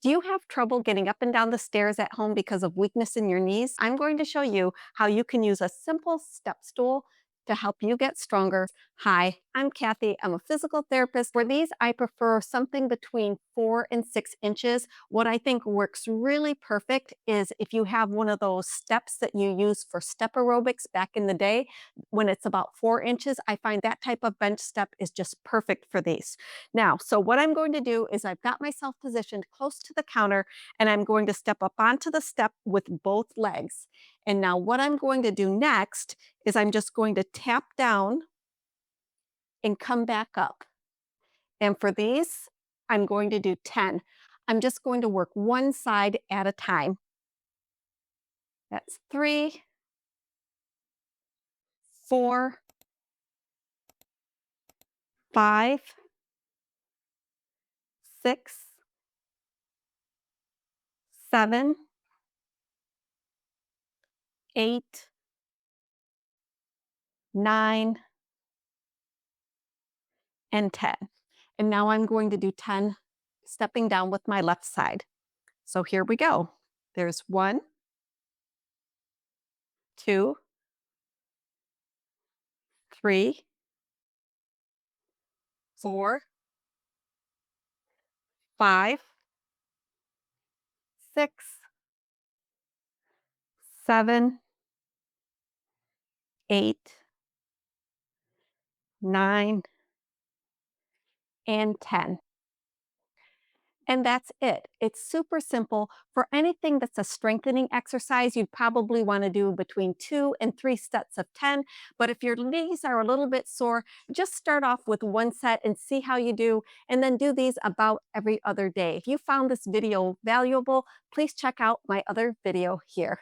Do you have trouble getting up and down the stairs at home because of weakness in your knees? I'm going to show you how you can use a simple step stool to help you get stronger. Hi, I'm Kathy. I'm a physical therapist. For these, I prefer something between 4 and 6 inches. What I think works really perfect is if you have one of those steps that you use for step aerobics back in the day, when it's about 4 inches, I find that type of bench step is just perfect for these. Now, so what I'm going to do is I've got myself positioned close to the counter and I'm going to step up onto the step with both legs. And now what I'm going to do next is I'm just going to tap down and come back up. And for these, I'm going to do 10. I'm just going to work one side at a time. That's 3, 4, 5, 6, 7, 8, 9, and 10. And now I'm going to do 10 stepping down with my left side. So here we go. There's 1, 2, 3, 4, 5, 6, 7, 8, 9, and 10. And that's it. It's super simple. For anything that's a strengthening exercise, you'd probably want to do between 2 and 3 sets of 10. But if your knees are a little bit sore, just start off with one set and see how you do, and then do these about every other day. If you found this video valuable, please check out my other video here.